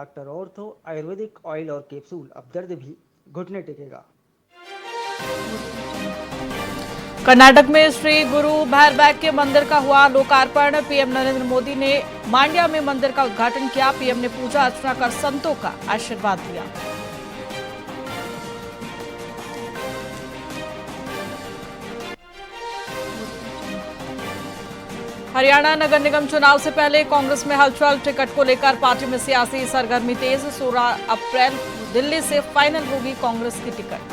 Doctor ortho Ayurvedic oil और capsule, अब दर्द भी घुटने टेकेगा। कर्नाटक में श्री गुरु भैरवैक के मंदिर का हुआ लोकार्पण। पीएम नरेंद्र मोदी ने मांड्या में मंदिर का उद्घाटन किया। पीएम ने पूजा अर्चना कर संतों का आशीर्वाद लिया। हरियाणा नगर निगम चुनाव से पहले कांग्रेस में हलचल। टिकट को लेकर पार्टी में सियासी सरगर्मी तेज। 16 अप्रैल दिल्ली से फाइनल होगी कांग्रेस की टिकट।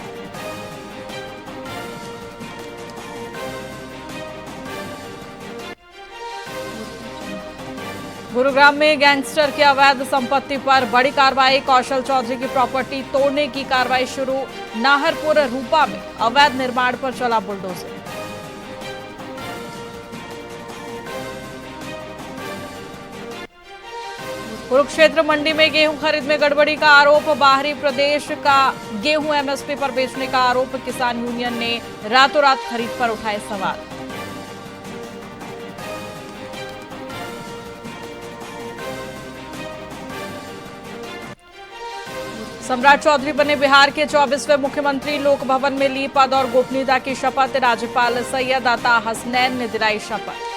गुरुग्राम में गैंगस्टर की अवैध संपत्ति पर बड़ी कार्रवाई। कौशल चौधरी की प्रॉपर्टी तोड़ने की कार्रवाई शुरू। नाहरपुर रूपा में अवैध निर्माण पर चला बुलडोजर। कुरुक्षेत्र मंडी में गेहूं खरीद में गड़बड़ी का आरोप। बाहरी प्रदेश का गेहूं एमएसपी पर बेचने का आरोप। किसान यूनियन ने रातों रात खरीद पर उठाए सवाल। सम्राट चौधरी बने बिहार के 24वें मुख्यमंत्री। लोक भवन में ली पद और गोपनीयता की शपथ। राज्यपाल सैयद अता हसनैन ने दिलाई शपथ।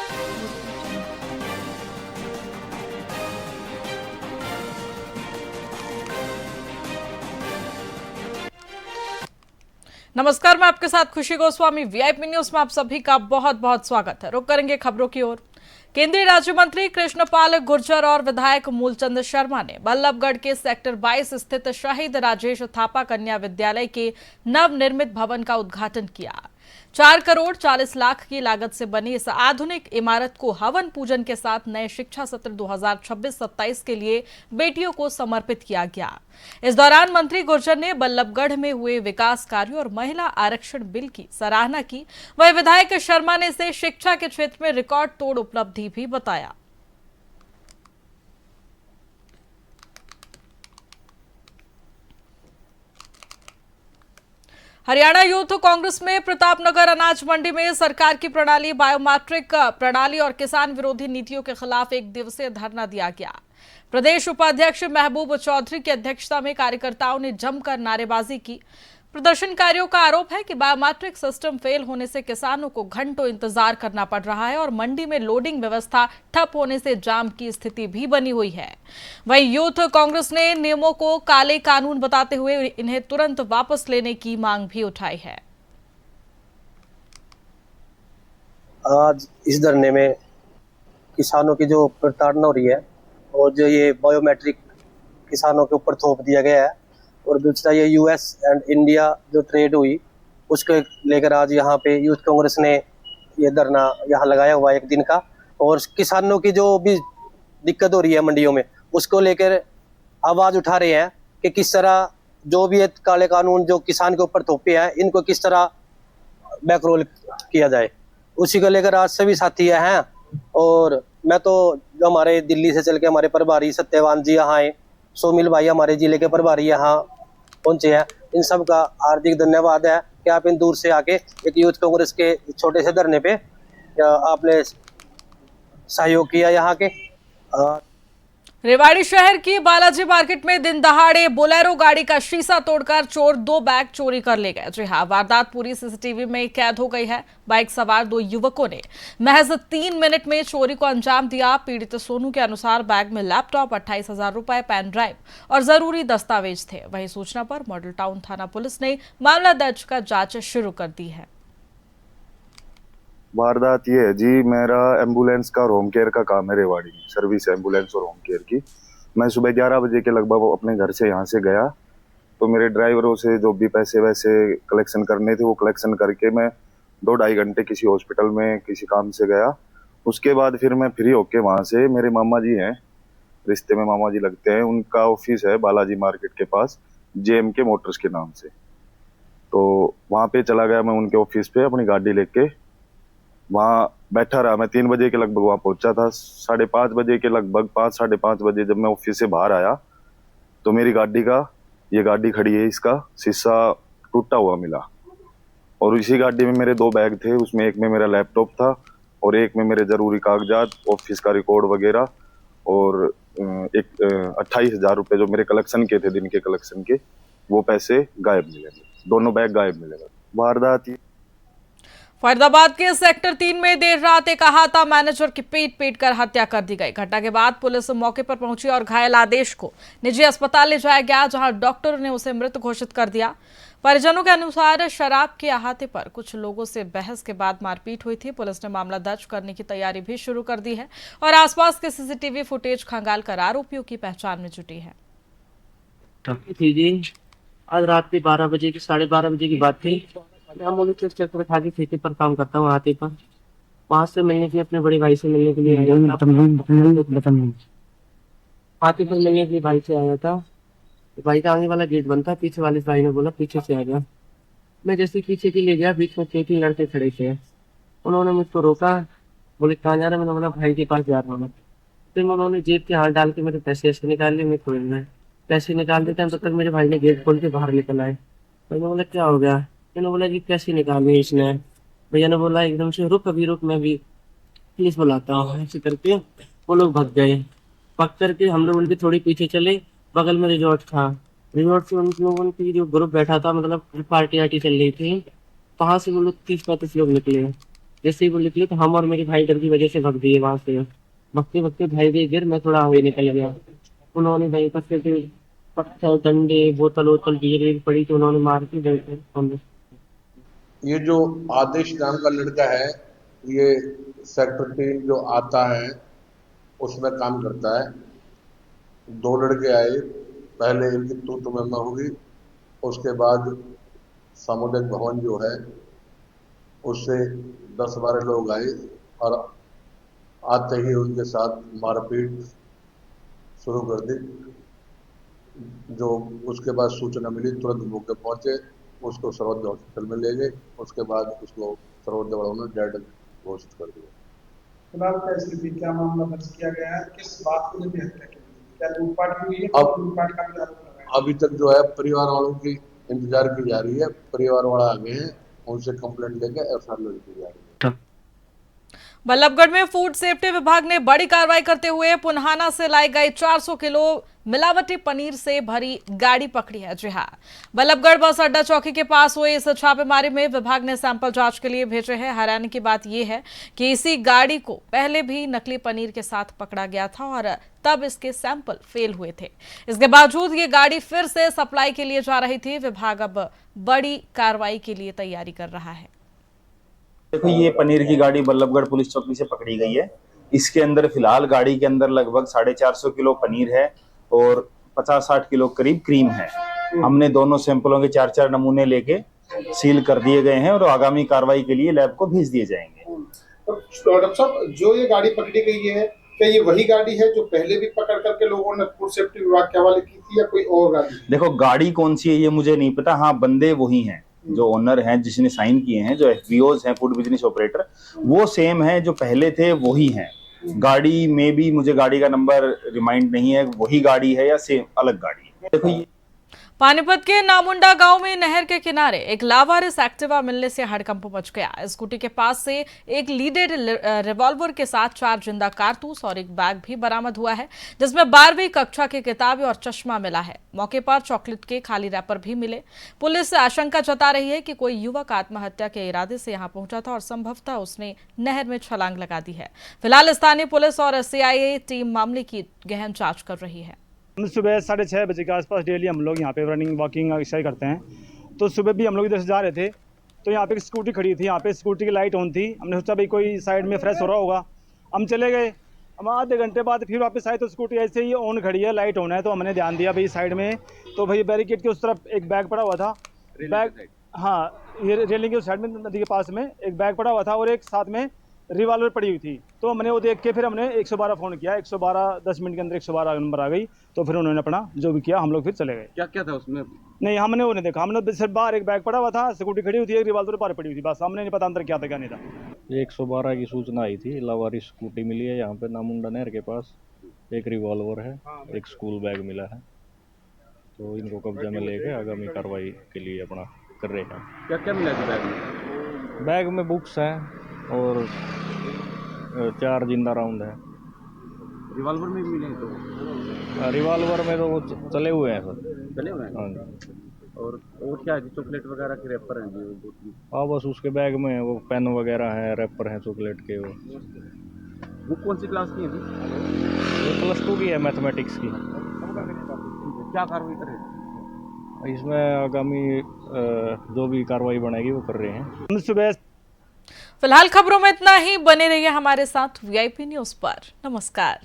नमस्कार, मैं आपके साथ खुशी गोस्वामी। वीआईपी न्यूज में आप सभी का बहुत बहुत स्वागत है। रुक करेंगे खबरों की ओर। केंद्रीय राज्य मंत्री कृष्णपाल गुर्जर और विधायक मूलचंद शर्मा ने बल्लभगढ़ के सेक्टर 22 स्थित शहीद राजेश थापा कन्या विद्यालय के नवनिर्मित भवन का उद्घाटन किया। 4 करोड़ 40 लाख की लागत से बनी इस आधुनिक इमारत को हवन पूजन के साथ नए शिक्षा सत्र 2026-27 के लिए बेटियों को समर्पित किया गया। इस दौरान मंत्री गुर्जर ने बल्लभगढ़ में हुए विकास कार्यों और महिला आरक्षण बिल की सराहना की। वहीं विधायक शर्मा ने इसे शिक्षा के क्षेत्र में रिकॉर्ड तोड़ उपलब्धि भी बताया। हरियाणा यूथ कांग्रेस में प्रतापनगर अनाज मंडी में सरकार की प्रणाली, बायोमेट्रिक प्रणाली और किसान विरोधी नीतियों के खिलाफ 1 दिवसीय धरना दिया गया। प्रदेश उपाध्यक्ष महबूब चौधरी की अध्यक्षता में कार्यकर्ताओं ने जमकर नारेबाजी की। प्रदर्शनकारियों का आरोप है कि बायोमेट्रिक सिस्टम फेल होने से किसानों को घंटों इंतजार करना पड़ रहा है और मंडी में लोडिंग व्यवस्था ठप होने से जाम की स्थिति भी बनी हुई है। वहीं यूथ कांग्रेस ने नियमों को काले कानून बताते हुए इन्हें तुरंत वापस लेने की मांग भी उठाई है। आज इस धरने में किसानों की जो प्रताड़ना हो रही है और जो ये बायोमेट्रिक किसानों के ऊपर थोप दिया गया है और दूसरा ये यूएस एंड इंडिया जो ट्रेड हुई उसको लेकर आज यहाँ पे यूथ कांग्रेस ने ये धरना यहाँ लगाया हुआ है 1 दिन का। और किसानों की जो भी दिक्कत हो रही है मंडियों में उसको लेकर आवाज उठा रहे हैं कि किस तरह जो भी काले कानून जो किसान के ऊपर थोपे हैं इनको किस तरह बैकरोल किया जाए, उसी को लेकर आज सभी साथी हैं। और मैं तो जो हमारे दिल्ली से चल के हमारे प्रभारी सत्यवान जी यहाँ आए, सोमिल भाई हमारे जिले के प्रभारी यहाँ पहुंचे हैं, इन सब का हार्दिक धन्यवाद है कि आप इन दूर से आके एक यूथ कांग्रेस के छोटे से धरने पे आपने सहयोग किया यहाँ के। रेवाड़ी शहर की बालाजी मार्केट में दिन दहाड़े बोलेरो गाड़ी का शीशा तोड़कर चोर 2 बैग चोरी कर ले गए। जी हां, वारदात पूरी सीसीटीवी में कैद हो गई है। बाइक सवार 2 युवकों ने महज 3 मिनट में चोरी को अंजाम दिया। पीड़ित सोनू के अनुसार बैग में लैपटॉप, 28,000 रुपए, पेन ड्राइव और जरूरी दस्तावेज थे। वहीं सूचना पर मॉडल टाउन थाना पुलिस ने मामला दर्ज कर जांच शुरू कर दी है। वारदात ये है जी, मेरा एम्बुलेंस का और होम केयर का काम है। रेवाड़ी में सर्विस एम्बुलेंस और होम केयर की। मैं सुबह 11 बजे के लगभग अपने घर से यहाँ से गया तो मेरे ड्राइवरों से जो भी पैसे वैसे कलेक्शन करने थे वो कलेक्शन करके मैं 2-2.5 घंटे किसी हॉस्पिटल में किसी काम से गया। उसके बाद फिर मैं फ्री होके वहाँ से, मेरे मामा जी हैं, रिश्ते में मामा जी लगते हैं, उनका ऑफिस है बालाजी मार्केट के पास JMK मोटर्स के नाम से, तो वहाँ पे चला गया मैं उनके ऑफिस पे अपनी गाड़ी लेके। वहाँ बैठा रहा मैं 3 बजे के लगभग वहाँ पहुंचा था। 5:30 बजे के लगभग 5-5:30 बजे जब मैं ऑफिस से बाहर आया तो मेरी गाड़ी का, ये गाड़ी खड़ी है, इसका शीशा टूटा हुआ मिला और इसी गाड़ी में मेरे 2 बैग थे। उसमें एक में मेरा लैपटॉप था और एक में मेरे जरूरी कागजात, ऑफिस का रिकॉर्ड वगैरह और एक 28,000 रुपये जो मेरे कलेक्शन के थे, दिन के कलेक्शन के, वो पैसे गायब मिले। दोनों बैग गायब मिले। वारदात फरीदाबाद के सेक्टर 3 में देर रात एक अहाता मैनेजर की पीट कर हत्या कर दी गई। घटना के बाद पुलिस मौके पर पहुंची और घायल आदेश को निजी अस्पताल ले जाया गया, जहां डॉक्टर ने उसे मृत घोषित कर दिया। परिजनों के अनुसार शराब के अहाते पर कुछ लोगों से बहस के बाद मारपीट हुई थी। पुलिस ने मामला दर्ज करने की तैयारी भी शुरू कर दी है और आसपास के सीसीटीवी फुटेज खंगालकर आरोपियों की पहचान में जुटी है। आज रात के 12 बजे की 12:30 बजे की बात थी। हम लोग चक्कर खा के ठेके पर काम करता हूँ हाथी पर। वहां से मिलने के लिए अपने बड़े भाई से मिलने के लिए आया हाथी पर मिलने के लिए भाई से आया था। भाई का आगे वाला गेट बंद था, पीछे वाले भाई ने बोला पीछे से आ गया। मैं जैसे पीछे के लिए गया, बीच में 3 लड़के खड़े थे। उन्होंने मुझको रोका, बोले कहाँ जा रहा है? मैंने बोला भाई के पास जा रहा हूँ। फिर उन्होंने जेब के हाथ डाल के मेरे पैसे ऐसे निकाल लिए। मैं खोलना है, पैसे निकाल देते हैं तब तक मेरे भाई ने गेट खोल के बाहर निकल आए। मैंने बोला क्या हो गया? मैंने बोला कि कैसे निकालनी इसने। भैया ने बोला एकदम से रुक, अभी रुक, मैं भी पुलिस बुलाता हूँ। ऐसे करके वो लोग भाग गए। भाग करके हम लोग उनके थोड़ी पीछे चले। बगल में रिजॉर्ट था, रिजॉर्ट से उन लोगों की जो ग्रुप बैठा था, मतलब पार्टी आर्टी चल रही थी। वहाँ से वो लोग 30-35 लोग निकले। जैसे ही वो निकले तो हम और मेरे भाई डर की वजह से भाग दिए वहाँ से। भगते भगते भाई भी गिर, मैं थोड़ा आगे निकल गया। उन्होंने भाई पर से पत्थर, डंडे, बोतल वोतल गिर पड़ी तो उन्होंने मार के गए हमें। ये जो आदेश नाम का लड़का है, ये सेक्टर 3 जो आता है उसमें काम करता है। 2 लड़के आए, पहले इनकी तू मैं होगी, उसके बाद सामुदायिक भवन जो है उससे 10-12 लोग आए और आते ही उनके साथ मारपीट शुरू कर दी। जो उसके बाद सूचना मिली, तुरंत मौके पहुंचे, उसको सर्वोदय हॉस्पिटल में ले गए। उसके बाद उसको सर्वोदय वालों ने डेड घोषित कर दिया। फिलहाल कैसे भी क्या मामला दर्ज किया गया है? किस बात को लेकर हत्या की? क्या लूटपाट हुई है? अब लूटपाट का भी आरोप लगा है। अभी तक जो है परिवार वालों की इंतजार की जा रही है। परिवार वाला आ गए हैं, उनसे कंप्लेंट लेके एफआईआर लॉन्च की जा रही है। बल्लभगढ़ में फूड सेफ्टी विभाग ने बड़ी कार्रवाई करते हुए पुन्हाना से लाई गई 400 किलो मिलावटी पनीर से भरी गाड़ी पकड़ी है। जी हां, बल्लभगढ़ बस अड्डा चौकी के पास हुए इस छापेमारी में विभाग ने सैंपल जांच के लिए भेजे हैं। हैरानी की बात यह है कि इसी गाड़ी को पहले भी नकली पनीर के साथ पकड़ा गया था और तब इसके सैंपल फेल हुए थे। इसके बावजूद ये गाड़ी फिर से सप्लाई के लिए जा रही थी। विभाग अब बड़ी कार्रवाई के लिए तैयारी कर रहा है। देखो, ये पनीर की गाड़ी बल्लभगढ़ पुलिस चौकी से पकड़ी गई है। इसके अंदर फिलहाल गाड़ी के अंदर लगभग 450 किलो पनीर है और 50-60 किलो करीब क्रीम है। हमने दोनों सैंपलों के 4-4 नमूने लेके सील कर दिए गए हैं और आगामी कार्रवाई के लिए लैब को भेज दिए जाएंगे। तो डॉक्टर साहब, जो ये गाड़ी पकड़ी गई है, क्या ये वही गाड़ी है जो पहले भी पकड़ करके लोगों ने फूड सेफ्टी विभाग के हवाले की थी या कोई और गाड़ी? देखो, गाड़ी कौन सी है ये मुझे नहीं पता। हाँ, बंदे वही हैं जो ओनर हैं, जिसने साइन किए हैं, जो FBOs हैं, फूड बिजनेस ऑपरेटर, वो सेम है जो पहले थे, वही हैं। गाड़ी में भी मुझे गाड़ी का नंबर रिमाइंड नहीं है, वही गाड़ी है या सेम अलग गाड़ी है। देखो, ये पानीपत के नामुंडा गांव में नहर के किनारे एक लावारिस एक्टिवा मिलने से हड़कंप मच गया। स्कूटी के पास से एक लीडेड रिवॉल्वर के साथ 4 जिंदा कारतूस और एक बैग भी बरामद हुआ है, जिसमें 12वीं कक्षा की किताबें और चश्मा मिला है। मौके पर चॉकलेट के खाली रैपर भी मिले। पुलिस आशंका जता रही है कि कोई युवक आत्महत्या के इरादे से यहां पहुंचा था और संभवतः उसने नहर में छलांग लगा दी है। फिलहाल स्थानीय पुलिस और CIA टीम मामले की गहन जांच कर रही है। हम सुबह 6:30 बजे के आसपास डेली हम लोग यहाँ पे रनिंग वॉकिंग एक्सरसाइज करते हैं। तो सुबह भी हम लोग इधर से जा रहे थे तो यहाँ पे एक स्कूटी खड़ी थी। यहाँ पे स्कूटी की लाइट ऑन थी। हमने सोचा भाई कोई साइड में फ्रेश हो रहा होगा, हम चले गए। हम आधे घंटे बाद फिर वापस आए तो स्कूटी ऐसे ही ऑन खड़ी है, लाइट ऑन है। तो हमने ध्यान दिया भाई साइड में, तो भाई बैरिकेड के उस तरफ एक बैग पड़ा हुआ था। बैग, हाँ, ये रेलिंग के उस साइड में नदी के पास में एक बैग पड़ा हुआ था और एक साथ में रिवॉल्वर पड़ी हुई थी। तो हमने वो देख के फिर हमने 112 फ़ोन किया। 112 10 मिनट के अंदर 112 नंबर आ गई। तो फिर उन्होंने अपना जो भी किया, हम लोग फिर चले गए। क्या क्या था उसमें? नहीं, हमने वो नहीं देखा। हमने सिर्फ बाहर एक बैग पड़ा हुआ था, स्कूटी खड़ी हुई थी, एक रिवॉल्वर बाहर पड़ी हुई थी, बस। हमने नहीं पता अंदर क्या था क्या नहीं था। ये 112 की सूचना आई थी, लावारिस स्कूटी मिली है यहाँ पे नामुंडा नहर के पास। एक रिवॉल्वर है, एक स्कूल बैग मिला है। तो इनको कब्जे में लेके आगामी कार्रवाई के लिए अपना कर रहे हैं। क्या क्या मिला है बैग में? बैग में बुक्स हैं और 4 जिंदा राउंड है रिवॉल्वर में भी मिले हैं तो? रिवॉल्वर में तो वो चले हुए हैं सर। चले हुए हैं? हाँ जी। और क्या है, चॉकलेट वगैरह के रैपर हैं जी वो दो तीन? हाँ बस उसके बैग में वो पेन वगैरह हैं, रैपर हैं चॉकलेट के। वो कौन सी क्लास की है जी? वो +2 की है, मैथमेटिक्स की। क्या कार्रवाई करें इसमें आगामी जो भी कार्रवाई बनाएगी वो कर रहे हैं। सुबह फिलहाल खबरों में इतना ही। बने रहिए हमारे साथ VIP न्यूज पर। नमस्कार।